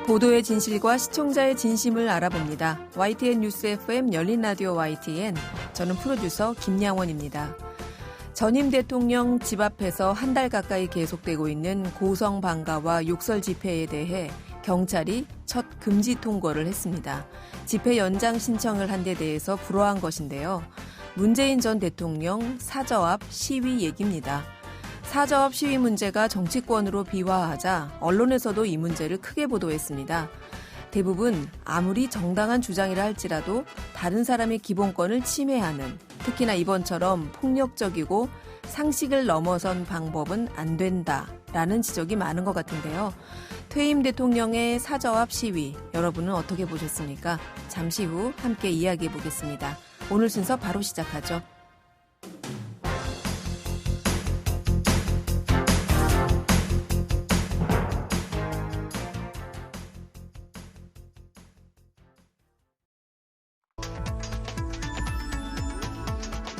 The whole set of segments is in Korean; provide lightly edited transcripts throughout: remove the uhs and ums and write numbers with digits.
보도의 진실과 시청자의 진심을 알아봅니다. YTN 뉴스 FM 열린 라디오 YTN. 저는 프로듀서 김양원입니다. 전임 대통령 집 앞에서 한 달 가까이 계속되고 있는 고성 방가와 욕설 집회에 대해 경찰이 첫 금지 통보를 했습니다. 집회 연장 신청을 한 데 대해서 불허한 것인데요. 문재인 전 대통령 사저 앞 시위 얘기입니다. 사저 앞 시위 문제가 정치권으로 비화하자 언론에서도 이 문제를 크게 보도했습니다. 대부분 아무리 정당한 주장이라 할지라도 다른 사람의 기본권을 침해하는, 특히나 이번처럼 폭력적이고 상식을 넘어선 방법은 안 된다라는 지적이 많은 것 같은데요. 퇴임 대통령의 사저 앞 시위, 여러분은 어떻게 보셨습니까? 잠시 후 함께 이야기해 보겠습니다. 오늘 순서 바로 시작하죠.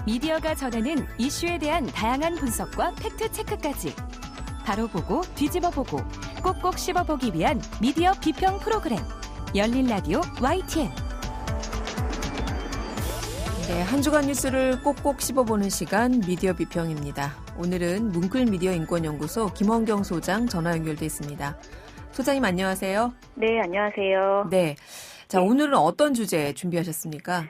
미디어가 전하는 이슈에 대한 다양한 분석과 팩트체크까지 바로 보고 뒤집어 보고 꼭꼭 씹어보기 위한 미디어 비평 프로그램 열린 라디오 YTN. 네, 한 주간 뉴스를 꼭꼭 씹어보는 시간 미디어 비평입니다. 오늘은 뭉클미디어인권연구소 김원경 소장 전화 연결돼 있습니다. 소장님 안녕하세요. 네, 안녕하세요. 네, 자 오늘은 어떤 주제 준비하셨습니까?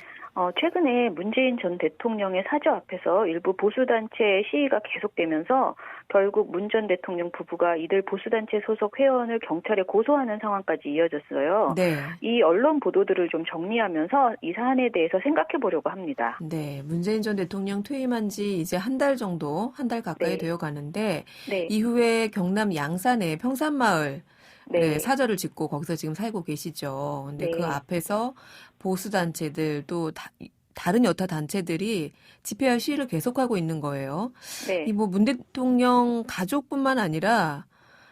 최근에 문재인 전 대통령의 사저 앞에서 일부 보수단체의 시위가 계속되면서 결국 문 전 대통령 부부가 이들 보수단체 소속 회원을 경찰에 고소하는 상황까지 이어졌어요. 네. 이 언론 보도들을 좀 정리하면서 이 사안에 대해서 생각해 보려고 합니다. 네, 문재인 전 대통령 퇴임한 지 이제 한 달 가까이 네. 되어 가는데 네. 이후에 경남 양산의 평산마을 네. 사저를 짓고 거기서 지금 살고 계시죠. 근데 네. 그 앞에서 보수단체들 또 다른 여타 단체들이 집회와 시위를 계속하고 있는 거예요. 네. 이 뭐 문 대통령 가족뿐만 아니라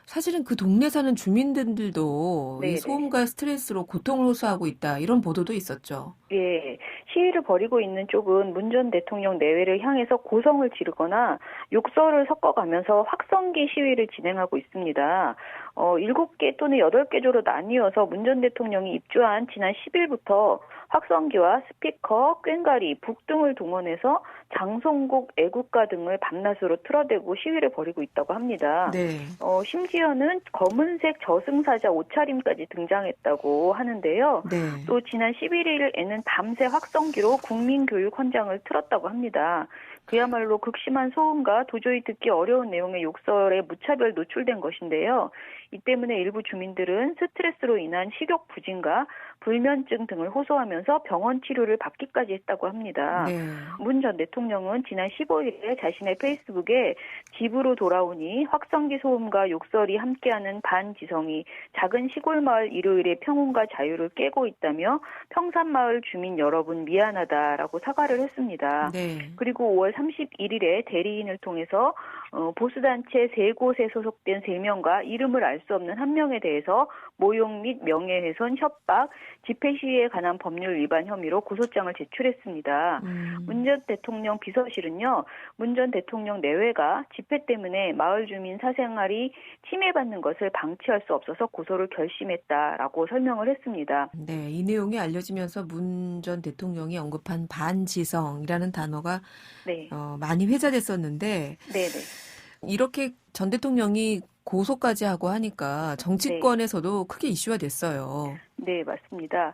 사실은 그 동네 사는 주민들도 이 네네. 소음과 스트레스로 고통을 호소하고 있다. 이런 보도도 있었죠. 예, 시위를 벌이고 있는 쪽은 문 전 대통령 내외를 향해서 고성을 지르거나 욕설을 섞어가면서 확성기 시위를 진행하고 있습니다. 7개 또는 8개 조로 나뉘어서 문 전 대통령이 입주한 지난 10일부터 확성기와 스피커, 꽹과리, 북 등을 동원해서 장송곡, 애국가 등을 밤낮으로 틀어대고 시위를 벌이고 있다고 합니다. 네. 심지어는 검은색 저승사자 옷차림까지 등장했다고 하는데요. 네. 또 지난 11일에는 밤새 확성기로 국민교육 헌장을 틀었다고 합니다. 그야말로 극심한 소음과 도저히 듣기 어려운 내용의 욕설에 무차별 노출된 것인데요. 이 때문에 일부 주민들은 스트레스로 인한 식욕 부진과 불면증 등을 호소하면서 병원 치료를 받기까지 했다고 합니다. 네. 문 전 대통령은 지난 15일에 자신의 페이스북에 집으로 돌아오니 확성기 소음과 욕설이 함께하는 반지성이 작은 시골 마을 일요일의 평온과 자유를 깨고 있다며 평산마을 주민 여러분 미안하다라고 사과를 했습니다. 네. 그리고 5월 31일에 대리인을 통해서 보수단체 3곳에 소속된 3명과 이름을 알 수 없는 1명에 대해서 모욕 및 명예훼손, 협박, 집회 시위에 관한 법률 위반 혐의로 고소장을 제출했습니다. 문 전 대통령 비서실은요, 문 전 대통령 내외가 집회 때문에 마을 주민 사생활이 침해받는 것을 방치할 수 없어서 고소를 결심했다라고 설명을 했습니다. 네, 이 내용이 알려지면서 문 전 대통령이 언급한 반지성이라는 단어가 네. 많이 회자됐었는데 네네. 이렇게 전 대통령이 고소까지 하고 하니까 정치권에서도 크게 이슈가 됐어요. 네, 맞습니다.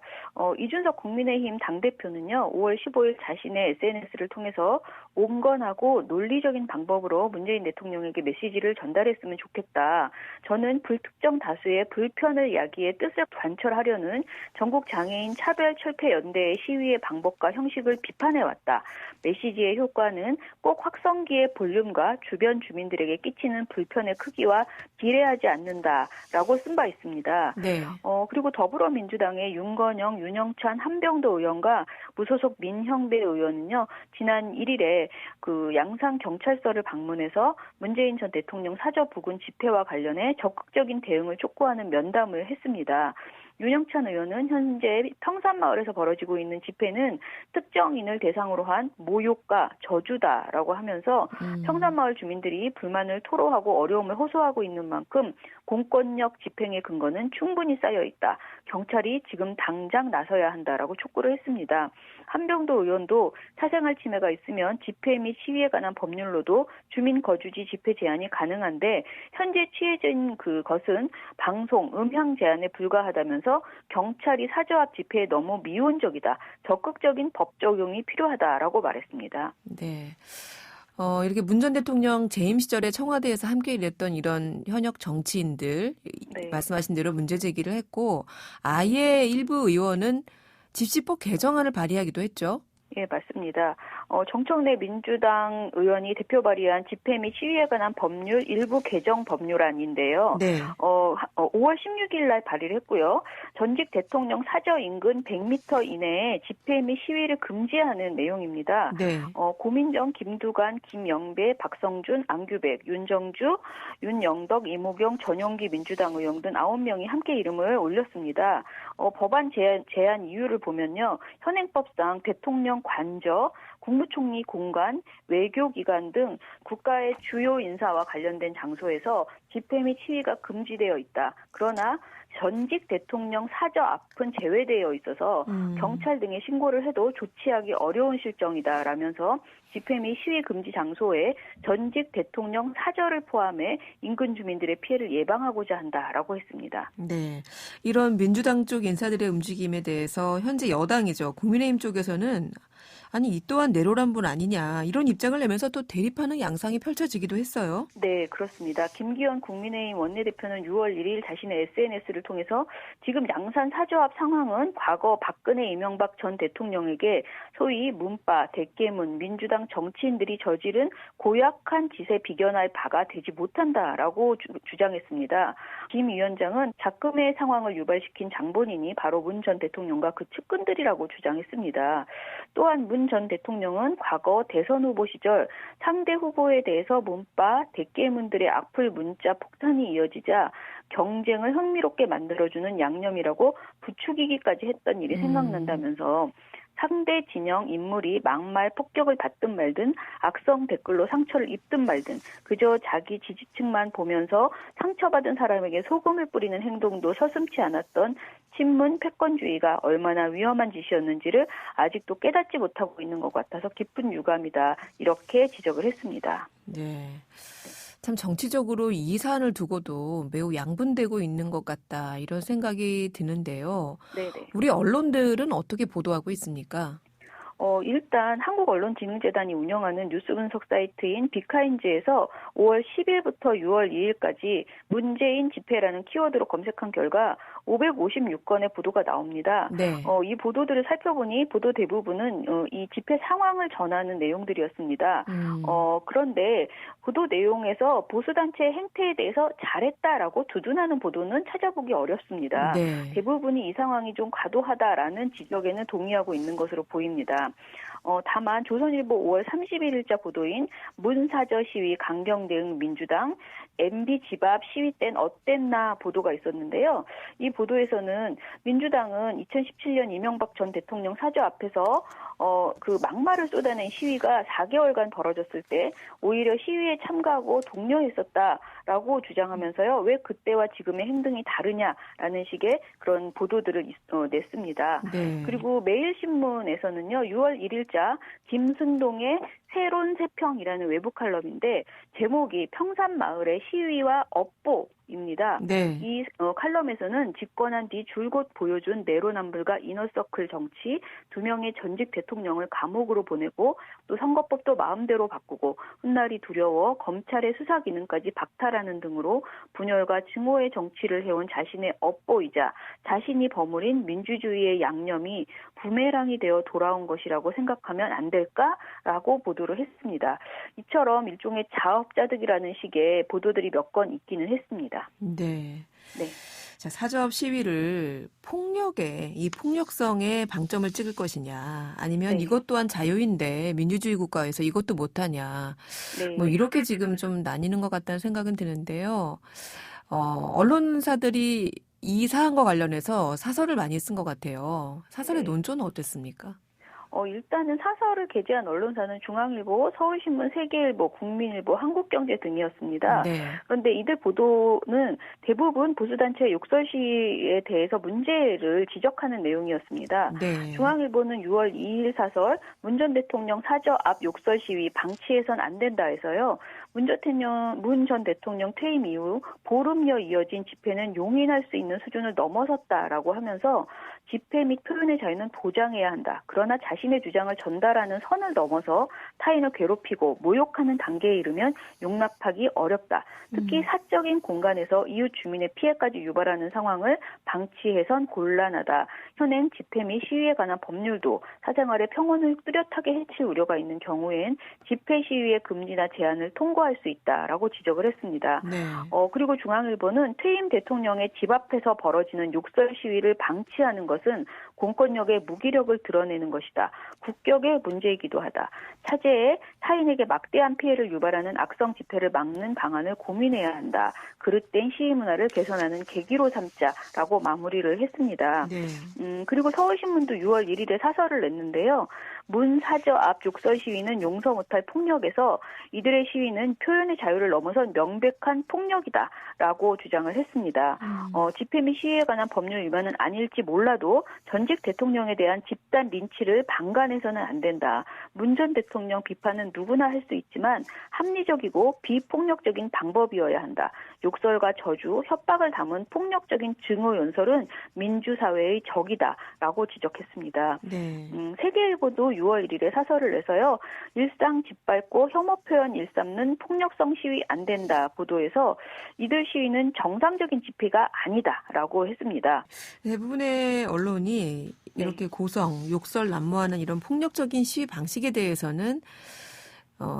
이준석 국민의힘 당대표는요, 5월 15일 자신의 SNS를 통해서 온건하고 논리적인 방법으로 문재인 대통령에게 메시지를 전달했으면 좋겠다. 저는 불특정 다수의 불편을 야기해 뜻을 관철하려는 전국 장애인 차별철폐연대의 시위의 방법과 형식을 비판해왔다. 메시지의 효과는 꼭 확성기의 볼륨과 주변 주민들에게 끼치는 불편의 크기와 비례하지 않는다라고 쓴 바 있습니다. 네. 그리고 더불어민주당의 윤건영, 윤영찬, 한병도 의원과 무소속 민형배 의원은요, 지난 1일에 그 양산 경찰서를 방문해서 문재인 전 대통령 사저 부근 집회와 관련해 적극적인 대응을 촉구하는 면담을 했습니다. 윤영찬 의원은 현재 평산마을에서 벌어지고 있는 집회는 특정인을 대상으로 한 모욕과 저주다라고 하면서 평산마을 주민들이 불만을 토로하고 어려움을 호소하고 있는 만큼 공권력 집행의 근거는 충분히 쌓여 있다. 경찰이 지금 당장 나서야 한다라고 촉구를 했습니다. 한병도 의원도 사생활 침해가 있으면 집회 및 시위에 관한 법률로도 주민 거주지 집회 제한이 가능한데 현재 취해진 그것은 방송, 음향 제한에 불과하다면서 경찰이 사저 앞 집회에 너무 미온적이다. 적극적인 법 적용이 필요하다라고 말했습니다. 네. 이렇게 문 전 대통령 재임 시절에 청와대에서 함께 일했던 이런 현역 정치인들 네. 말씀하신 대로 문제 제기를 했고 아예 일부 의원은 집시법 개정안을 발의하기도 했죠. 예, 맞습니다. 정청래 민주당 의원이 대표 발의한 집회 및 시위에 관한 법률 일부 개정 법률안인데요. 네. 5월 16일 날 발의를 했고요. 전직 대통령 사저 인근 100m 이내에 집회 및 시위를 금지하는 내용입니다. 네. 고민정, 김두관, 김영배, 박성준, 안규백, 윤정주, 윤영덕, 이모경, 전용기 민주당 의원 등 9명이 함께 이름을 올렸습니다. 법안 제안 이유를 보면요. 현행법상 대통령 관저, 국무총리 공간, 외교기관 등 국가의 주요 인사와 관련된 장소에서 집회 및 시위가 금지되어 있다. 그러나 전직 대통령 사저 앞은 제외되어 있어서 경찰 등에 신고를 해도 조치하기 어려운 실정이다라면서 집회 및 시위 금지 장소에 전직 대통령 사저를 포함해 인근 주민들의 피해를 예방하고자 한다라고 했습니다. 네, 이런 민주당 쪽 인사들의 움직임에 대해서 현재 여당이죠. 국민의힘 쪽에서는 아니 이 또한 내로남불 아니냐 이런 입장을 내면서 또 대립하는 양상이 펼쳐지기도 했어요. 네, 그렇습니다. 김기현 국민의힘 원내대표는 6월 1일 자신의 SNS를 통해서 지금 양산 사저 앞 상황은 과거 박근혜 이명박 전 대통령에게 소위 문바, 대깨문, 민주당 정치인들이 저지른 고약한 짓에 비견할 바가 되지 못한다라고 주장했습니다. 김 위원장은 작금의 상황을 유발시킨 장본인이 바로 문 전 대통령과 그 측근들이라고 주장했습니다. 또한 문 전 대통령은 과거 대선 후보 시절 상대 후보에 대해서 문바, 대깨문들의 악플 문자 폭탄이 이어지자 경쟁을 흥미롭게 만들어주는 양념이라고 부추기기까지 했던 일이 생각난다면서 상대 진영 인물이 막말 폭격을 받든 말든 악성 댓글로 상처를 입든 말든 그저 자기 지지층만 보면서 상처받은 사람에게 소금을 뿌리는 행동도 서슴지 않았던 친문 패권주의가 얼마나 위험한 짓이었는지를 아직도 깨닫지 못하고 있는 것 같아서 깊은 유감이다. 이렇게 지적을 했습니다. 네. 참 정치적으로 이 사안을 두고도 매우 양분되고 있는 것 같다 이런 생각이 드는데요. 네네. 우리 언론들은 어떻게 보도하고 있습니까? 일단 한국언론진흥재단이 운영하는 뉴스 분석 사이트인 비카인즈에서 5월 10일부터 6월 2일까지 문재인 집회라는 키워드로 검색한 결과 556건의 보도가 나옵니다. 네. 이 보도들을 살펴보니 보도 대부분은 이 집회 상황을 전하는 내용들이었습니다. 그런데 보도 내용에서 보수단체의 행태에 대해서 잘했다라고 두둔하는 보도는 찾아보기 어렵습니다. 네. 대부분이 이 상황이 좀 과도하다라는 지적에는 동의하고 있는 것으로 보입니다. 다만 조선일보 5월 31일자 보도인 문사저 시위 강경 대응 민주당 MB 집 앞 시위 땐 어땠나 보도가 있었는데요. 이 보도에서는 민주당은 2017년 이명박 전 대통령 사저 앞에서 그 막말을 쏟아낸 시위가 4개월간 벌어졌을 때 오히려 시위에 참가하고 독려했었다라고 주장하면서요. 왜 그때와 지금의 행동이 다르냐라는 식의 그런 보도들을 냈습니다. 네. 그리고 매일신문에서는요. 6월 1일자 김순동의 새로운 세평이라는 외부 칼럼인데 제목이 평산마을의 시위와 업보입니다. 네. 이 칼럼에서는 집권한 뒤 줄곧 보여준 내로남불과 이너서클 정치, 2명의 전직 대통령을 감옥으로 보내고 또 선거법도 마음대로 바꾸고 훗날이 두려워 검찰의 수사 기능까지 박탈하는 등으로 분열과 증오의 정치를 해온 자신의 업보이자 자신이 버무린 민주주의의 양념이 부메랑이 되어 돌아온 것이라고 생각하면 안 될까라고 보도를 했습니다. 이처럼 일종의 자업자득이라는 식의 보도들이 몇 건 있기는 했습니다. 네. 네. 자, 사저업 시위를 이 폭력성에 방점을 찍을 것이냐, 아니면 네. 이것 또한 자유인데 민주주의 국가에서 이것도 못하냐, 네. 뭐 이렇게 지금 좀 나뉘는 것 같다는 생각은 드는데요. 언론사들이 이 사안과 관련해서 사설을 많이 쓴 것 같아요. 사설의 네. 논조는 어땠습니까? 일단은 사설을 게재한 언론사는 중앙일보, 서울신문, 세계일보, 국민일보, 한국경제 등이었습니다. 네. 그런데 이들 보도는 대부분 보수단체의 욕설 시위에 대해서 문제를 지적하는 내용이었습니다. 네. 중앙일보는 6월 2일 사설 문 전 대통령 사저 앞 욕설 시위 방치해선 안 된다 해서요. 문 전 대통령 퇴임 이후 보름여 이어진 집회는 용인할 수 있는 수준을 넘어섰다라고 하면서 집회 및 표현의 자유는 보장해야 한다. 그러나 자신의 주장을 전달하는 선을 넘어서 타인을 괴롭히고 모욕하는 단계에 이르면 용납하기 어렵다. 특히 사적인 공간에서 이웃 주민의 피해까지 유발하는 상황을 방치해선 곤란하다. 현행 집회 및 시위에 관한 법률도 사생활의 평온을 뚜렷하게 해칠 우려가 있는 경우엔 집회 시위의 금지나 제한을 통과할 수 있다라고 지적을 했습니다. 네. 그리고 중앙일보는 퇴임 대통령의 집 앞에서 벌어지는 욕설 시위를 방치하는 것은 공권력의 무기력을 드러내는 것이다. 국격의 문제이기도 하다. 차제에 타인에게 막대한 피해를 유발하는 악성 집회를 막는 방안을 고민해야 한다. 그릇된 시위 문화를 개선하는 계기로 삼자라고 마무리를 했습니다. 네. 그리고 서울신문도 6월 1일에 사설을 냈는데요. 문 사저 앞 욕설 시위는 용서 못할 폭력에서 이들의 시위는 표현의 자유를 넘어선 명백한 폭력이다라고 주장을 했습니다. 집회 및 시위에 관한 법률 위반은 아닐지 몰라도 전직 대통령에 대한 집단 린치를 방관해서는 안 된다. 문 전 대통령 비판은 누구나 할 수 있지만 합리적이고 비폭력적인 방법이어야 한다. 욕설과 저주, 협박을 담은 폭력적인 증오 연설은 민주사회의 적이다라고 지적했습니다. 네. 세계일보도 6월 1일에 사설을 내서요. 일상 짓밟고 혐오 표현 일삼는 폭력성 시위 안 된다 보도에서 이들 시위는 정상적인 집회가 아니다라고 했습니다. 대부분의 언론이 이렇게 고성, 욕설 난무하는 이런 폭력적인 시위 방식에 대해서는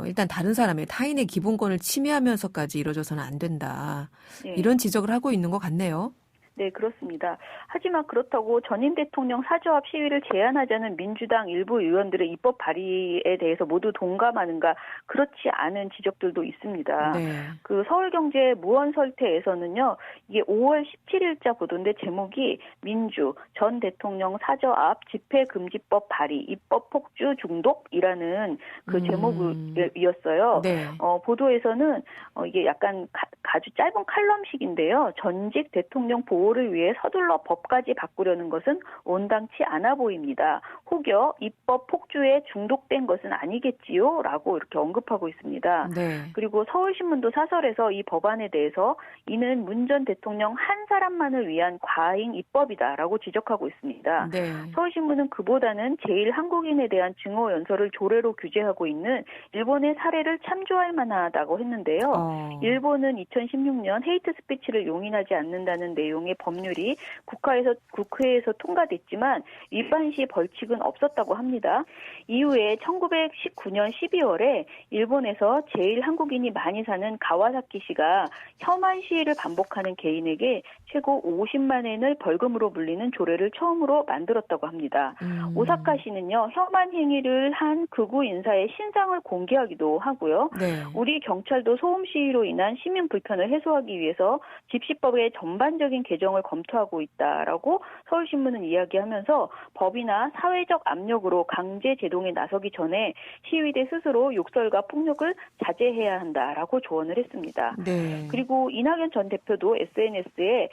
일단 다른 사람의 타인의 기본권을 침해하면서까지 이루어져서는 안 된다. 네. 이런 지적을 하고 있는 것 같네요. 네, 그렇습니다. 하지만 그렇다고 전임 대통령 사저 앞 시위를 제한하자는 민주당 일부 의원들의 입법 발의에 대해서 모두 동감하는가 그렇지 않은 지적들도 있습니다. 네. 그 서울경제 무언설태에서는요. 이게 5월 17일자 보도인데 제목이 민주 전 대통령 사저 앞 집회금지법 발의 입법 폭주 중독이라는 그 제목이었어요. 네. 보도에서는 이게 약간 아주 짧은 칼럼식인데요. 전직 대통령 보호를 위해 서둘러 법까지 바꾸려는 것은 온당치 않아 보입니다. 혹여 입법 폭주에 중독된 것은 아니겠지요? 라고 이렇게 언급하고 있습니다. 네. 그리고 서울신문도 사설에서 이 법안에 대해서 이는 문 전 대통령 한 사람만을 위한 과잉 입법이다라고 지적하고 있습니다. 네. 서울신문은 그보다는 제일 한국인에 대한 증오 연설을 조례로 규제하고 있는 일본의 사례를 참조할 만하다고 했는데요. 일본은 2016년 헤이트 스피치를 용인하지 않는다는 내용의 법률이 국회에서 통과됐지만 위반 시 벌칙은 없었다고 합니다. 이후에 1919년 12월에 일본에서 제일 한국인이 많이 사는 가와사키시가 혐한 시위를 반복하는 개인에게 최고 50만 엔을 벌금으로 물리는 조례를 처음으로 만들었다고 합니다. 오사카시는요. 혐한 행위를 한 극우 인사의 신상을 공개하기도 하고요. 네. 우리 경찰도 소음 시위로 인한 시민 불편을 해소하기 위해서 집시법의 전반적인 개정을 검토하고 있다라고 서울신문은 이야기하면서 법이나 사회적 압력으로 강제 제동에 나서기 전에 시위대 스스로 욕설과 폭력을 자제해야 한다라고 조언을 했습니다. 네. 그리고 이낙연 전 대표도 SNS에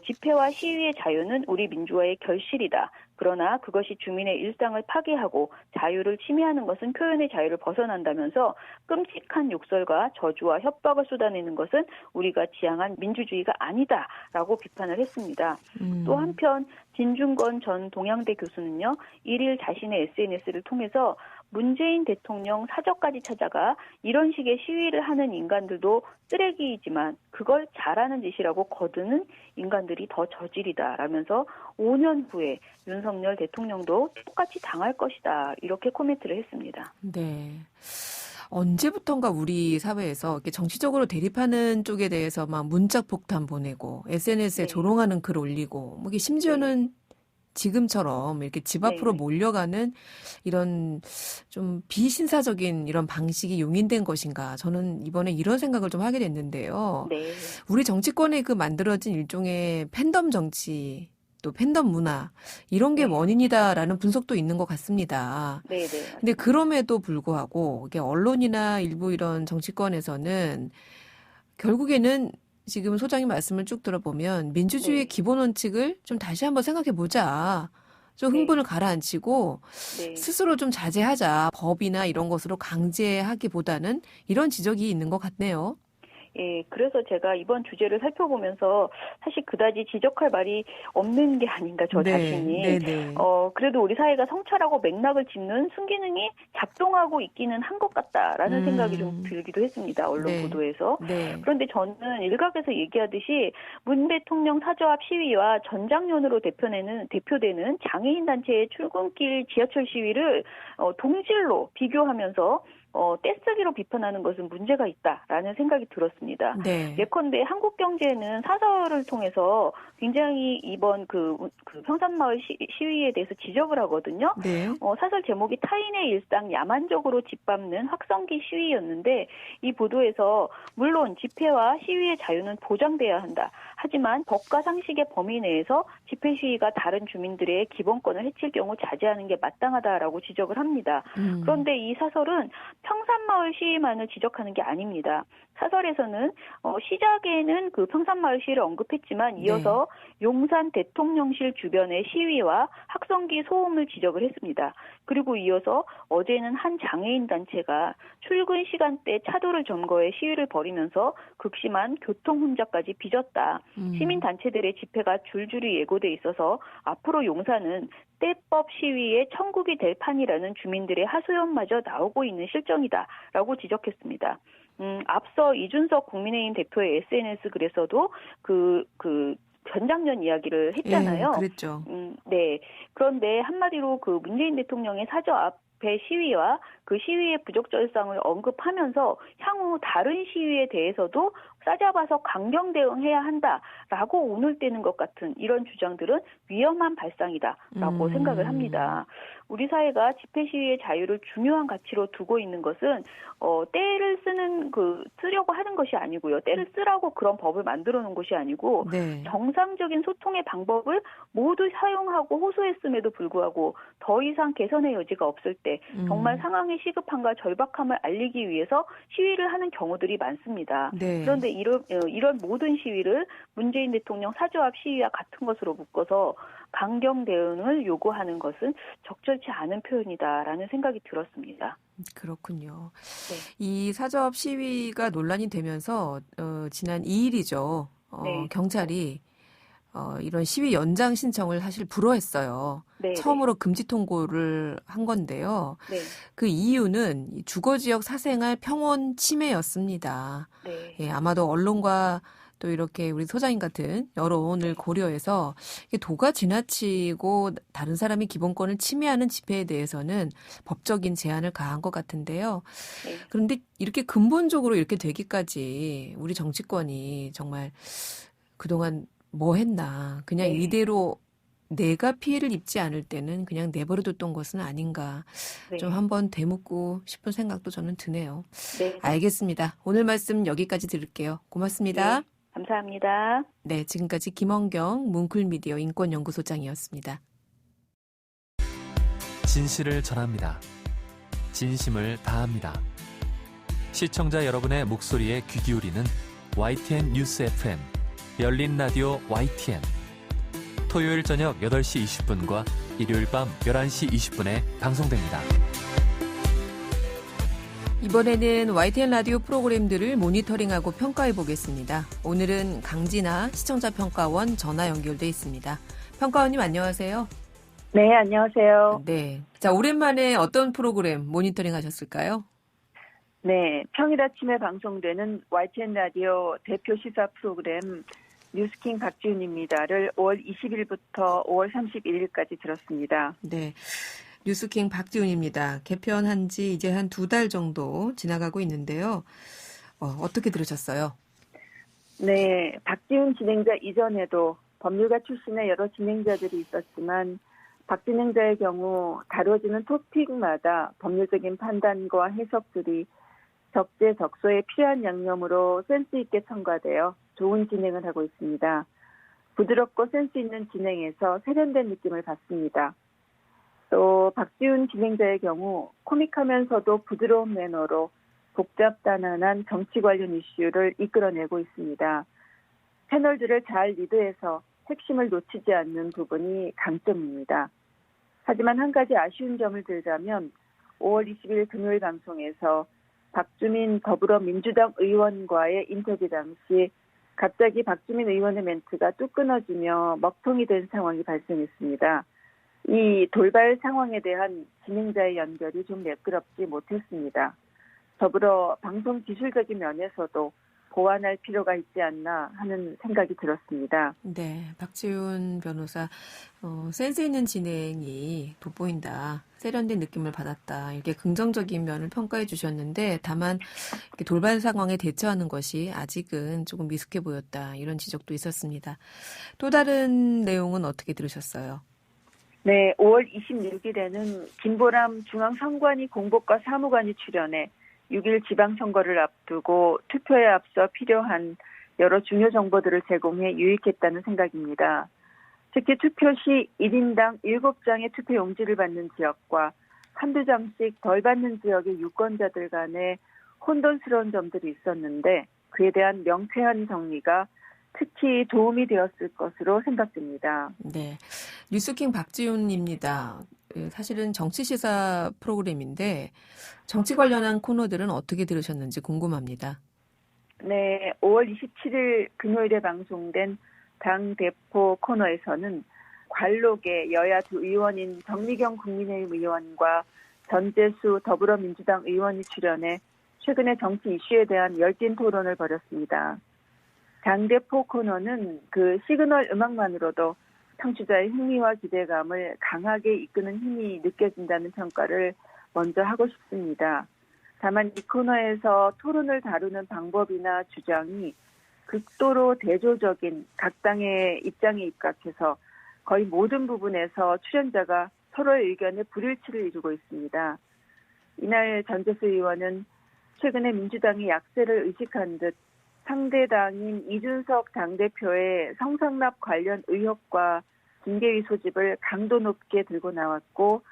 집회와 시위의 자유는 우리 민주화의 결실이다. 그러나 그것이 주민의 일상을 파괴하고 자유를 침해하는 것은 표현의 자유를 벗어난다면서 끔찍한 욕설과 저주와 협박을 쏟아내는 것은 우리가 지향한 민주주의가 아니다라고 비판을 했습니다. 또 한편 진중권 전 동양대 교수는요. 1일 자신의 SNS를 통해서 문재인 대통령 사저까지 찾아가 이런 식의 시위를 하는 인간들도 쓰레기이지만 그걸 잘하는 짓이라고 거드는 인간들이 더 저질이다라면서 5년 후에 윤석열 대통령도 똑같이 당할 것이다 이렇게 코멘트를 했습니다. 네. 언제부턴가 우리 사회에서 이렇게 정치적으로 대립하는 쪽에 대해서 막 문자 폭탄 보내고 SNS에 네. 조롱하는 글 올리고 뭐 이게 심지어는 지금처럼 이렇게 집 앞으로 네. 몰려가는 이런 좀 비신사적인 이런 방식이 용인된 것인가. 저는 이번에 이런 생각을 좀 하게 됐는데요. 네. 우리 정치권에 그 만들어진 일종의 팬덤 정치, 또 팬덤 문화, 이런 게 네. 원인이다라는 분석도 있는 것 같습니다. 네, 네. 근데 맞습니다. 그럼에도 불구하고 이게 언론이나 일부 이런 정치권에서는 결국에는 지금 소장님 말씀을 쭉 들어보면 민주주의의 네. 기본 원칙을 좀 다시 한번 생각해 보자. 좀 네. 흥분을 가라앉히고 네. 스스로 좀 자제하자. 법이나 이런 것으로 강제하기보다는 이런 지적이 있는 것 같네요. 예, 그래서 제가 이번 주제를 살펴보면서 사실 그다지 지적할 말이 없는 게 아닌가, 저 자신이. 네. 그래도 우리 사회가 성찰하고 맥락을 짚는 순기능이 작동하고 있기는 한 것 같다라는 생각이 좀 들기도 했습니다. 언론 네. 보도에서. 네. 그런데 저는 일각에서 얘기하듯이 문 대통령 사저앞 시위와 전장년으로 대표되는 장애인 단체의 출근길 지하철 시위를 동질로 비교하면서 떼쓰기로 비판하는 것은 문제가 있다라는 생각이 들었습니다. 네. 예컨대 한국경제는 사설을 통해서 굉장히 이번 그 평산마을 시위에 대해서 지적을 하거든요. 네. 사설 제목이 타인의 일상 야만적으로 짓밟는 확성기 시위였는데 이 보도에서 물론 집회와 시위의 자유는 보장돼야 한다. 하지만 법과 상식의 범위 내에서 집회 시위가 다른 주민들의 기본권을 해칠 경우 자제하는 게 마땅하다라고 지적을 합니다. 그런데 이 사설은 평산마을 시위만을 지적하는 게 아닙니다. 사설에서는 시작에는 그 평산마을 시위를 언급했지만 이어서 용산 대통령실 주변의 시위와 확성기 소음을 지적을 했습니다. 그리고 이어서 어제는 한 장애인 단체가 출근 시간대 차도를 점거해 시위를 벌이면서 극심한 교통 혼잡까지 빚었다. 시민단체들의 집회가 줄줄이 예고돼 있어서 앞으로 용산은 때법 시위의 천국이 될 판이라는 주민들의 하소연마저 나오고 있는 실정이다라고 지적했습니다. 앞서 이준석 국민의힘 대표의 SNS 글에서도 그 전장년 이야기를 했잖아요. 그랬죠. 네. 그런데 한마디로 그 문재인 대통령의 사저 앞의 시위와 그 시위의 부적절성을 언급하면서 향후 다른 시위에 대해서도 싸잡아서 강경 대응해야 한다라고 오늘 떼는 것 같은 이런 주장들은 위험한 발상이다라고 생각을 합니다. 우리 사회가 집회 시위의 자유를 중요한 가치로 두고 있는 것은 때를 쓰려고 하는 것이 아니고요. 때를 쓰라고 그런 법을 만들어 놓은 것이 아니고 정상적인 소통의 방법을 모두 사용하고 호소했음에도 불구하고 더 이상 개선의 여지가 없을 때 정말 상황의 시급함과 절박함을 알리기 위해서 시위를 하는 경우들이 많습니다. 그런데 이런 모든 시위를 문재인 대통령 사저 앞 시위와 같은 것으로 묶어서 강경 대응을 요구하는 것은 적절치 않은 표현이다라는 생각이 들었습니다. 그렇군요. 네. 이 사저 앞 시위가 논란이 되면서 지난 2일이죠. 경찰이 이런 시위 연장 신청을 사실 불허했어요. 처음으로 금지 통고를 한 건데요. 그 이유는 주거지역 사생활 평온 침해였습니다. 아마도 언론과 또 이렇게 우리 소장님 같은 여론을 고려해서 도가 지나치고 다른 사람이 기본권을 침해하는 집회에 대해서는 법적인 제한을 가한 것 같은데요. 그런데 이렇게 근본적으로 이렇게 되기까지 우리 정치권이 정말 그동안 뭐 했나. 그냥 이대로 내가 피해를 입지 않을 때는 그냥 내버려뒀던 것은 아닌가. 좀 한번 되묻고 싶은 생각도 저는 드네요. 알겠습니다. 오늘 말씀 여기까지 들을게요. 고맙습니다. 감사합니다. 네, 지금까지 김원경 뭉클미디어 인권연구소장이었습니다. 진실을 전합니다. 진심을 다합니다. 시청자 여러분의 목소리에 귀 기울이는 YTN 뉴스 FM 열린 라디오 YTN 토요일 저녁 8시 20분과 일요일 밤 11시 20분에 방송됩니다. 이번에는 YTN 라디오 프로그램들을 모니터링하고 평가해 보겠습니다. 오늘은 강진아 시청자평가원 전화 연결돼 있습니다. 평가원님 안녕하세요. 네, 안녕하세요. 네, 자 오랜만에 어떤 프로그램 모니터링 하셨을까요? 네, 평일 아침에 방송되는 YTN 라디오 대표 시사 프로그램 뉴스킹 박지훈입니다를 5월 20일부터 5월 31일까지 들었습니다. 네. 뉴스킹 박지훈입니다. 개편한 지 이제 한 2달 정도 지나가고 있는데요. 어떻게 들으셨어요? 네, 박지훈 진행자 이전에도 법률가 출신의 여러 진행자들이 있었지만 박 진행자의 경우 다뤄지는 토픽마다 법률적인 판단과 해석들이 적재적소에 필요한 양념으로 센스 있게 첨가되어 좋은 진행을 하고 있습니다. 부드럽고 센스 있는 진행에서 세련된 느낌을 받습니다. 또 박지훈 진행자의 경우 코믹하면서도 부드러운 매너로 복잡단안한 정치 관련 이슈를 이끌어내고 있습니다. 패널들을 잘 리드해서 핵심을 놓치지 않는 부분이 강점입니다. 하지만 한 가지 아쉬운 점을 들자면 5월 20일 금요일 방송에서 박주민 더불어민주당 의원과의 인터뷰 당시 갑자기 박주민 의원의 멘트가 뚝 끊어지며 먹통이 된 상황이 발생했습니다. 이 돌발 상황에 대한 진행자의 연결이 좀 매끄럽지 못했습니다. 더불어 방송 기술적인 면에서도 보완할 필요가 있지 않나 하는 생각이 들었습니다. 네, 박지훈 변호사 센스 있는 진행이 돋보인다. 세련된 느낌을 받았다. 이렇게 긍정적인 면을 평가해 주셨는데 다만 이렇게 돌발 상황에 대처하는 것이 아직은 조금 미숙해 보였다. 이런 지적도 있었습니다. 또 다른 내용은 어떻게 들으셨어요? 네, 5월 26일에는 김보람 중앙선관위 공보과 사무관이 출연해 6일 지방선거를 앞두고 투표에 앞서 필요한 여러 중요 정보들을 제공해 유익했다는 생각입니다. 특히 투표 시 1인당 7장의 투표 용지를 받는 지역과 한두 장씩 덜 받는 지역의 유권자들 간에 혼돈스러운 점들이 있었는데 그에 대한 명쾌한 정리가 특히 도움이 되었을 것으로 생각됩니다. 네, 뉴스킹 박지훈입니다. 사실은 정치시사 프로그램인데 정치 관련한 코너들은 어떻게 들으셨는지 궁금합니다. 네, 5월 27일 금요일에 방송된 당대표 코너에서는 관록의 여야 두 의원인 정미경 국민의힘 의원과 전재수 더불어민주당 의원이 출연해 최근의 정치 이슈에 대한 열띤 토론을 벌였습니다. 당대표 코너는 그 시그널 음악만으로도 청취자의 흥미와 기대감을 강하게 이끄는 힘이 느껴진다는 평가를 먼저 하고 싶습니다. 다만 이 코너에서 토론을 다루는 방법이나 주장이 극도로 대조적인 각 당의 입장에 입각해서 거의 모든 부분에서 출연자가 서로의 의견에 불일치를 이루고 있습니다. 이날 전재수 의원은 최근에 민주당이 약세를 의식한 듯 상대당인 이준석 당대표의 성상납 관련 의혹과 징계위 소집을 강도 높게 들고 나왔고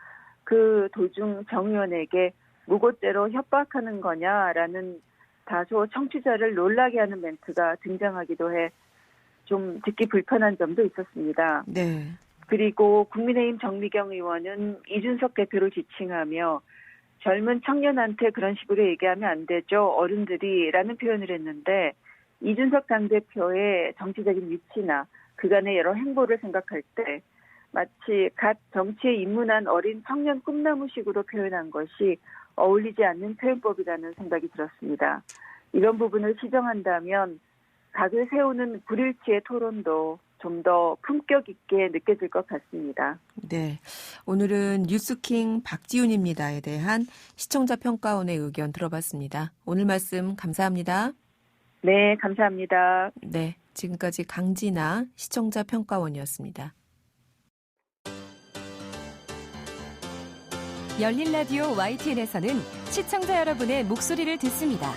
그 도중 정 의원에게 무고죄로 협박하는 거냐라는 다소 청취자를 놀라게 하는 멘트가 등장하기도 해 좀 듣기 불편한 점도 있었습니다. 네. 그리고 국민의힘 정미경 의원은 이준석 대표를 지칭하며 젊은 청년한테 그런 식으로 얘기하면 안 되죠. 어른들이라는 표현을 했는데 이준석 당대표의 정치적인 위치나 그간의 여러 행보를 생각할 때 마치 갓 정치에 입문한 어린 청년 꿈나무식으로 표현한 것이 어울리지 않는 표현법이라는 생각이 들었습니다. 이런 부분을 시정한다면 각을 세우는 불일치의 토론도 좀 더 품격 있게 느껴질 것 같습니다. 네, 오늘은 뉴스킹 박지훈입니다에 대한 시청자 평가원의 의견 들어봤습니다. 오늘 말씀 감사합니다. 네, 감사합니다. 네, 지금까지 강진아 시청자 평가원이었습니다. 열린 라디오 YTN에서는 시청자 여러분의 목소리를 듣습니다.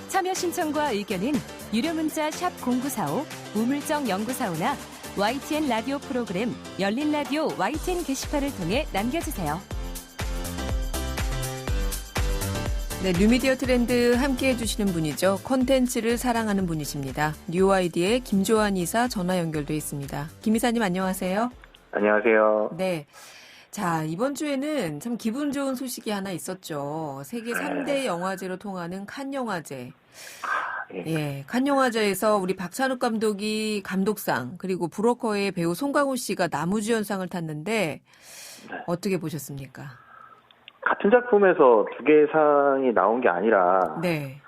참여 신청과 의견은 유료 문자 샵 0945, 우물정 0945나 YTN 라디오 프로그램 열린 라디오 YTN 게시판을 통해 남겨주세요. 네, 뉴미디어 트렌드 함께해 주시는 분이죠. 콘텐츠를 사랑하는 분이십니다. 뉴아이디의 김조한 이사 전화 연결돼 있습니다. 김 이사님 안녕하세요. 안녕하세요. 네. 자, 이번 주에는 참 기분 좋은 소식이 하나 있었죠. 세계 3대 영화제로 통하는 칸 영화제. 예, 칸 영화제에서 우리 박찬욱 감독이 감독상, 그리고 브로커의 배우 송강호 씨가 나무주연상을 탔는데 어떻게 보셨습니까? 같은 작품에서 두 개의 상이 나온 게 아니라 네.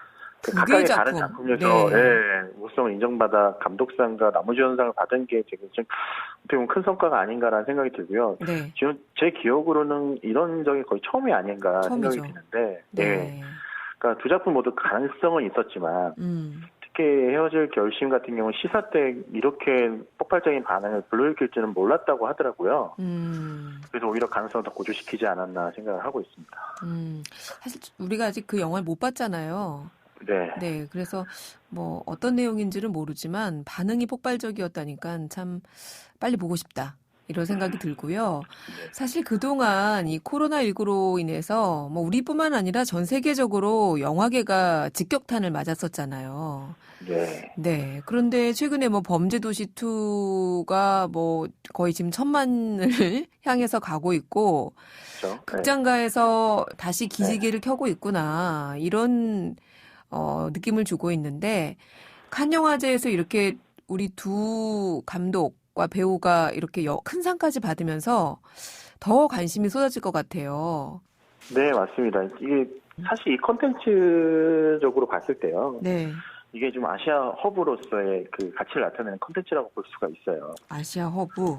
각각의 다른 작품에서 네. 우수성을 인정받아 감독상과 나무주연상을 받은 게 지금 좀 어떻게 보면 큰 성과가 아닌가라는 생각이 들고요. 네. 지금 제 기억으로는 이런 적이 거의 처음이 아닌가 처음이죠. 생각이 드는데, 네. 그러니까 두 작품 모두 가능성은 있었지만 쉽게 헤어질 결심 같은 경우는 시사 때 이렇게 폭발적인 반응을 불러일으킬 줄은 몰랐다고 하더라고요. 그래서 오히려 가능성을 더 고조시키지 않았나 생각을 하고 있습니다. 사실 우리가 아직 그 영화를 못 봤잖아요. 네. 네, 그래서 뭐 어떤 내용인지는 모르지만 반응이 폭발적이었다니까 참 빨리 보고 싶다. 이런 생각이 들고요. 사실 그동안 이 코로나19로 인해서 뭐 우리뿐만 아니라 전 세계적으로 영화계가 직격탄을 맞았었잖아요. 네. 네. 그런데 최근에 뭐 범죄도시2가 뭐 거의 지금 1,000만을 향해서 가고 있고, 그렇죠. 극장가에서 다시 기지개를 켜고 있구나. 이런, 느낌을 주고 있는데, 칸 영화제에서 이렇게 우리 두 감독과 배우가 이렇게 큰 상까지 받으면서 더 관심이 쏟아질 것 같아요. 네, 맞습니다. 이게 사실 이 콘텐츠적으로 봤을 때요. 네. 이게 좀 아시아 허브로서의 그 가치를 나타내는 콘텐츠라고 볼 수가 있어요. 아시아 허브.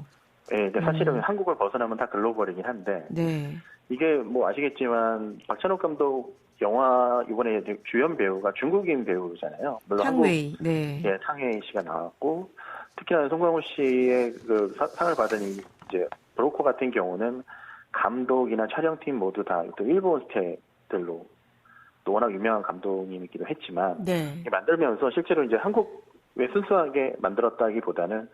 네, 근데 사실은 한국을 벗어나면 다 글로벌이긴 한데, 네. 이게 뭐 아시겠지만 박찬욱 감독 영화 이번에 주연 배우가 중국인 배우잖아요. 물론 탕웨이. 한국, 네. 예, 탕웨이 씨가 나왔고, 특히나 송강호 씨의 그 상을 받은 이제 브로커 같은 경우는 감독이나 촬영팀 모두 다 또 일본 스태프들로 또 워낙 유명한 감독님이기도 했지만, 네. 만들면서 실제로 이제 한국에 순수하게 만들었다기보다는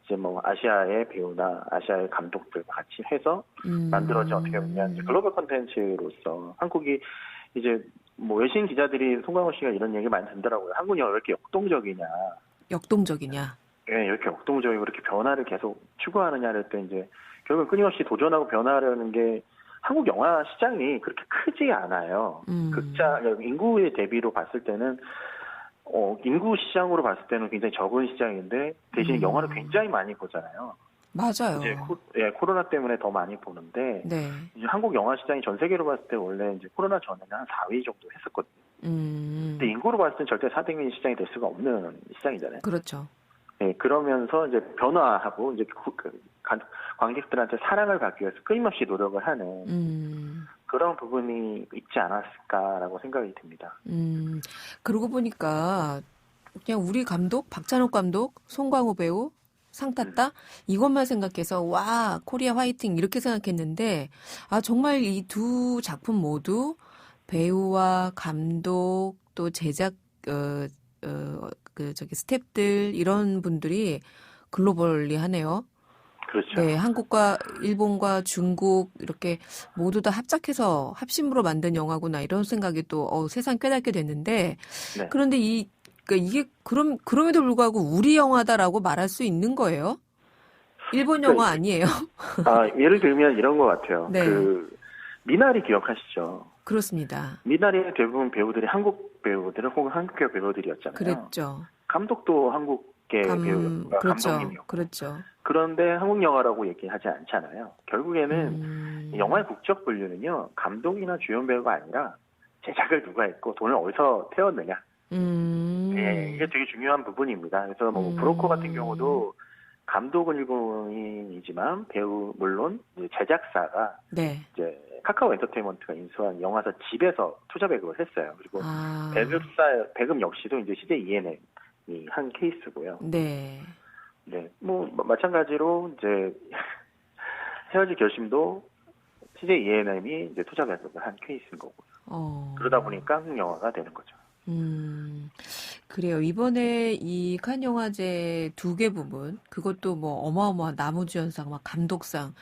이제 뭐 아시아의 배우나 아시아의 감독들과 같이 해서 만들어진 어떻게 보면 이제 글로벌 콘텐츠로서 한국이 이제 뭐 외신 기자들이 송강호 씨가 이런 얘기 많이 듣더라고요. 한국 영화 왜 이렇게 역동적이냐. 역동적이냐. 예, 이렇게 역동적이고 이렇게 변화를 계속 추구하느냐를 때 이제 결국 끊임없이 도전하고 변화하려는 게 한국 영화 시장이 그렇게 크지 않아요. 극장 인구의 대비로 봤을 때는 인구 시장으로 봤을 때는 굉장히 적은 시장인데 대신 영화를 굉장히 많이 보잖아요. 맞아요. 이제 코로나 때문에 더 많이 보는데 네. 이제 한국 영화 시장이 전 세계로 봤을 때 원래 이제 코로나 전에는 한 4위 정도 했었거든요. 근데 인구로 봤을 때 절대 4등인 시장이 될 수가 없는 시장이잖아요. 그렇죠. 네, 그러면서 이제 변화하고 이제 관객들한테 사랑을 받기 위해서 끊임없이 노력을 하는 그런 부분이 있지 않았을까라고 생각이 듭니다. 그러고 보니까 그냥 우리 감독, 박찬욱 감독, 송강호 배우 상 탔다? 이것만 생각해서 와, 코리아 화이팅 이렇게 생각했는데 정말 이 두 작품 모두 배우와 감독 또 제작 스태프들 이런 분들이 글로벌리 하네요. 그렇죠. 네, 한국과 일본과 중국 이렇게 모두 다 합작해서 합심으로 만든 영화구나 이런 생각이 또 세상 깨닫게 됐는데 네. 그런데 이게 그럼에도 불구하고 우리 영화다라고 말할 수 있는 거예요? 일본 영화 아니에요? 예를 들면 이런 것 같아요. 네. 미나리 기억하시죠? 그렇습니다. 미나리의 대부분 배우들이 한국 배우들 혹은 한국계 배우들이었잖아요. 그랬죠. 감독도 한국계 배우가 그렇죠. 감독님이었고. 그렇죠. 그런데 한국 영화라고 얘기하지 않잖아요. 결국에는 영화의 국적 분류는요. 감독이나 주연 배우가 아니라 제작을 누가 했고 돈을 어디서 태웠느냐. 네, 이게 되게 중요한 부분입니다. 그래서 뭐 브로커 같은 경우도 감독은 일본인이지만 배우 물론 이제 제작사가 네. 이제 카카오 엔터테인먼트가 인수한 영화사 집에서 투자 배급을 했어요. 그리고 배급 역시도 이제 CJ ENM이 한 케이스고요. 네. 네, 뭐 마찬가지로 이제 헤어질 결심도 CJ ENM이 이제 투자 배급을 한 케이스인 거고요. 그러다 보니까 한국 영화가 되는 거죠. 그래요. 이번에 이 칸 영화제 2개 부분, 그것도 뭐 어마어마한 나무주연상, 막 감독상,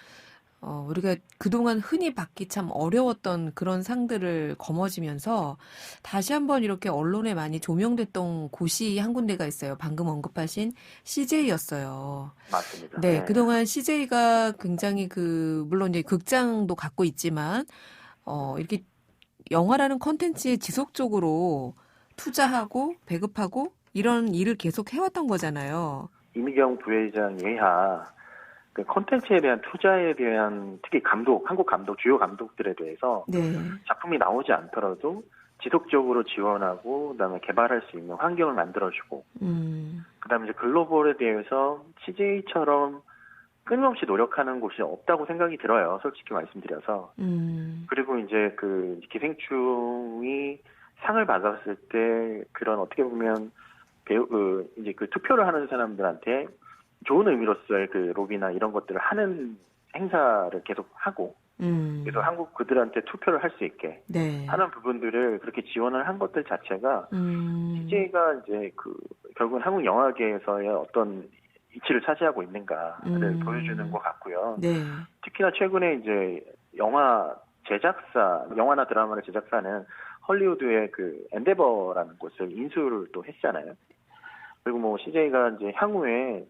우리가 그동안 흔히 받기 참 어려웠던 그런 상들을 거머쥐면서 다시 한번 이렇게 언론에 많이 조명됐던 곳이 한 군데가 있어요. 방금 언급하신 CJ였어요. 맞습니다. 네, 그동안 CJ가 굉장히 물론 이제 극장도 갖고 있지만, 이렇게 영화라는 컨텐츠에 지속적으로 투자하고 배급하고 이런 일을 계속 해왔던 거잖아요. 이미경 부회장 예하 그 콘텐츠에 대한 투자에 대한 특히 한국 감독, 주요 감독들에 대해서 네. 작품이 나오지 않더라도 지속적으로 지원하고 그다음에 개발할 수 있는 환경을 만들어주고 그다음에 이제 글로벌에 대해서 CJ처럼 끊임없이 노력하는 곳이 없다고 생각이 들어요. 솔직히 말씀드려서. 그리고 이제 그 기생충이 상을 받았을 때 그런 어떻게 보면 이제 그 투표를 하는 사람들한테 좋은 의미로서의 그 로비나 이런 것들을 하는 행사를 계속 하고, 그래서 한국 그들한테 투표를 할 수 있게 네. 하는 부분들을 그렇게 지원을 한 것들 자체가 CJ가 이제 결국은 한국 영화계에서의 어떤 위치를 차지하고 있는가를 보여주는 것 같고요. 네. 특히나 최근에 이제 영화나 드라마를 제작사는 헐리우드의 그 엔데버라는 곳을 인수를 또 했잖아요. 그리고 뭐 CJ가 이제 향후에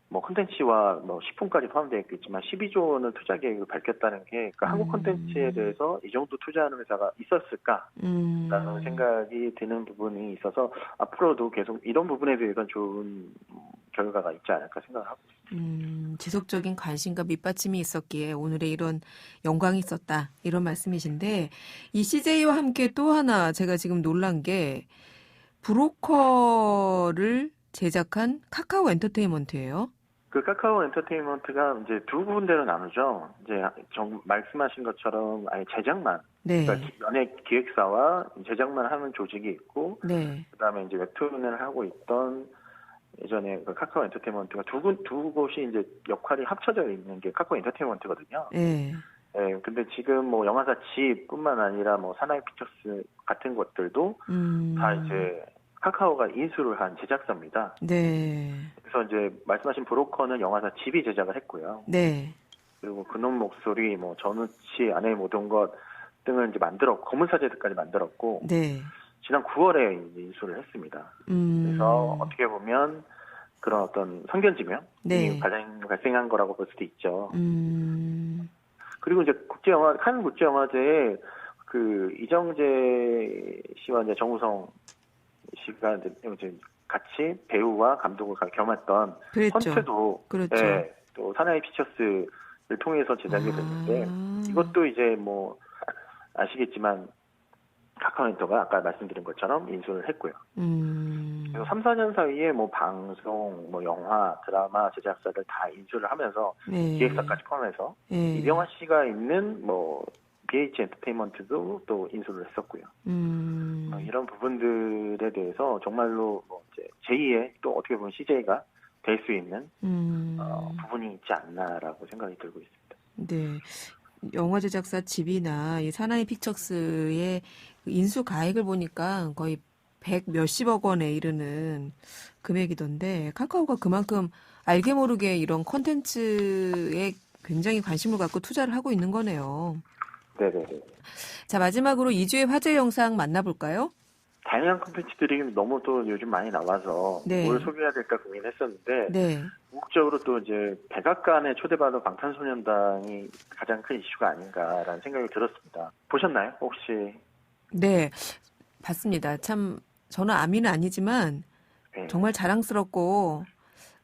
뭐 콘텐츠와 뭐 식품까지 포함되어 있겠지만 12조 원을 투자 계획을 밝혔다는 게 그러니까 한국 콘텐츠에 대해서 이 정도 투자하는 회사가 있었을까라는 생각이 드는 부분이 있어서 앞으로도 계속 이런 부분에 대해서는 좋은 결과가 있지 않을까 생각을 하고 있습니다. 지속적인 관심과 밑받침이 있었기에 오늘의 이런 영광이 있었다 이런 말씀이신데 이 CJ와 함께 또 하나 제가 지금 놀란 게 브로커를 제작한 카카오 엔터테인먼트예요. 그 카카오 엔터테인먼트가 이제 두 군데로 나누죠. 이제 말씀하신 것처럼 아예 제작만, 네. 그러니까 연예 기획사와 제작만 하는 조직이 있고, 네. 그다음에 이제 웹툰을 하고 있던 예전에 그 카카오 엔터테인먼트가 두 곳이 이제 역할이 합쳐져 있는 게 카카오 엔터테인먼트거든요. 네. 네, 근데 지금 뭐 영화사 G뿐만 아니라 뭐 사나이 피처스 같은 것들도 다 이제 카카오가 인수를 한 제작사입니다. 네. 그래서 이제 말씀하신 브로커는 영화사 G이 제작을 했고요. 네. 그리고 그놈 목소리, 뭐 전우치, 아내의 모든 것 등을 이제 검은 사제들까지 만들었고, 네. 지난 9월에 이제 인수를 했습니다. 그래서 어떻게 보면 그런 어떤 선견지명이 네. 발생한 거라고 볼 수도 있죠. 그리고 이제 칸 국제영화제에 그 이정재 씨와 이제 정우성 씨가 이제 같이 배우와 감독을 겸했던 헌트도 그렇죠. 네, 또 사나이 피처스를 통해서 제작이 됐는데 이것도 이제 뭐 아시겠지만 카카오엔터가 아까 말씀드린 것처럼 인수를 했고요. 그래서 3, 4년 사이에 뭐 방송, 뭐 영화, 드라마 제작사를 다 인수를 하면서 네. 기획사까지 포함해서 네. 이병헌 씨가 있는 뭐 BH 엔터테인먼트도 또 인수를 했었고요. 이런 부분들에 대해서 정말로 뭐 이제 제2의 또 어떻게 보면 CJ가 될 수 있는 부분이 있지 않나라고 생각이 들고 있습니다. 네. 영화 제작사 집이나 이 사나이 픽처스의 인수 가액을 보니까 거의 100 몇십억 원에 이르는 금액이던데 카카오가 그만큼 알게 모르게 이런 콘텐츠에 굉장히 관심을 갖고 투자를 하고 있는 거네요. 네네네. 자, 마지막으로 2주의 화제 영상 만나볼까요? 다양한 콘텐츠들이 너무 또 요즘 많이 나와서 네. 뭘 소개해야 될까 고민했었는데 네. 궁극적으로 또 이제 백악관에 초대받은 방탄소년단이 가장 큰 이슈가 아닌가라는 생각이 들었습니다. 보셨나요? 혹시? 네, 봤습니다. 참 저는 아미는 아니지만 네. 정말 자랑스럽고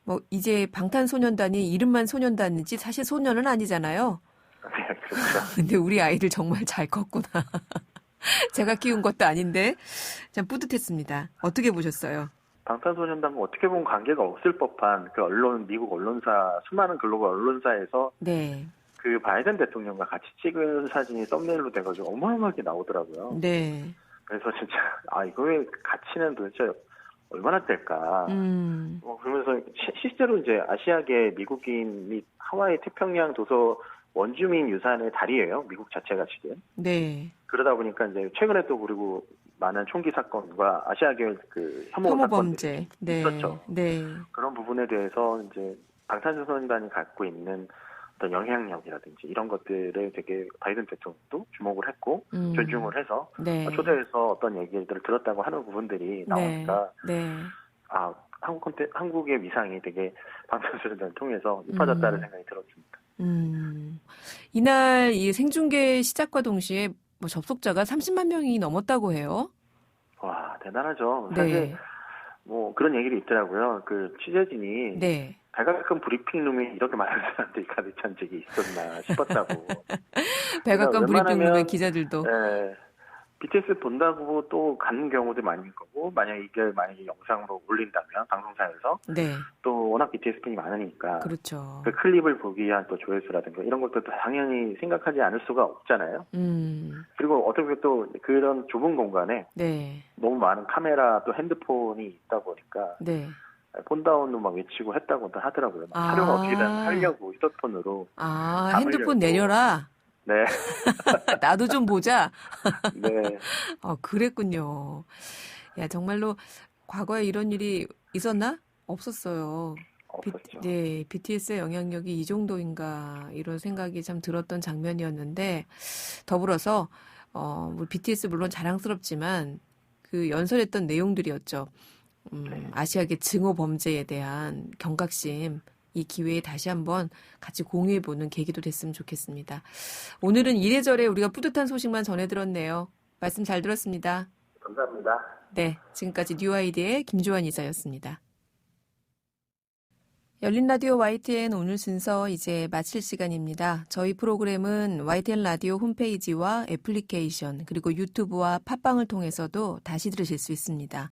뭐 이제 방탄소년단이 이름만 소년단이지 사실 소년은 아니잖아요. 네, 그렇죠. 근데 우리 아이들 정말 잘 컸구나. 제가 키운 것도 아닌데 참 뿌듯했습니다. 어떻게 보셨어요? 방탄소년단과 어떻게 보면 관계가 없을 법한 그 미국 언론사, 수많은 글로벌 언론사에서 네. 그 바이든 대통령과 같이 찍은 사진이 썸네일로 돼가지고 어마어마하게 나오더라고요. 네. 그래서 진짜 이거의 가치는 도대체 얼마나 될까. 그러면서 실제로 이제 아시아계 미국인 및 하와이 태평양 도서 원주민 유산의 달이에요. 미국 자체가 지금. 네. 그러다 보니까 이제 최근에 또 그리고 많은 총기 사건과 아시아계 그 혐오 범죄. 네. 있었죠. 네. 그런 부분에 대해서 이제 방탄소년단이 갖고 있는 어떤 영향력이라든지 이런 것들을 되게 바이든 대통령도 주목을 했고 존중을 해서 네. 초대해서 어떤 얘기들을 들었다고 하는 부분들이 나오니까 네. 한국의 위상이 되게 방탄소년단을 통해서 높아졌다는 생각이 들었습니다. 이날 이 생중계 시작과 동시에 뭐 접속자가 30만 명이 넘었다고 해요. 와, 대단하죠. 네. 사실 뭐 그런 얘기도 있더라고요. 그 취재진이 네. 백악관 브리핑룸에 이렇게 많은 사람들이 가득 찬 적이 있었나 싶었다고. 백악관 그러니까 브리핑룸의 기자들도. 네, BTS 본다고 또 가는 경우도 많을 거고, 만약에 영상으로 올린다면 방송사에서 네. 또 워낙 BTS 팬이 많으니까 그렇죠. 그 클립을 보기 위한 또 조회수라든가 이런 것도 당연히 생각하지 않을 수가 없잖아요. 그리고 어떻게 보면 또 그런 좁은 공간에 네. 너무 많은 카메라 또 핸드폰이 있다 보니까 네. 폰다운도 막 외치고 했다고 하더라고요. 촬영을 어떻게든 하려고 휴대폰으로. 핸드폰 내려라. 네. 나도 좀 보자. 네. 그랬군요. 야, 정말로 과거에 이런 일이 있었나? 없었어요. 없었죠. 네, BTS의 영향력이 이 정도인가 이런 생각이 참 들었던 장면이었는데 더불어서 우리 BTS 물론 자랑스럽지만 그 연설했던 내용들이었죠. 아시아계 증오 범죄에 대한 경각심 이 기회에 다시 한번 같이 공유해보는 계기도 됐으면 좋겠습니다. 오늘은 이래저래 우리가 뿌듯한 소식만 전해들었네요. 말씀 잘 들었습니다. 감사합니다. 네, 지금까지 뉴아이디의 김주환 이사였습니다. 열린 라디오 YTN 오늘 순서 이제 마칠 시간입니다. 저희 프로그램은 YTN 라디오 홈페이지와 애플리케이션 그리고 유튜브와 팟빵을 통해서도 다시 들으실 수 있습니다.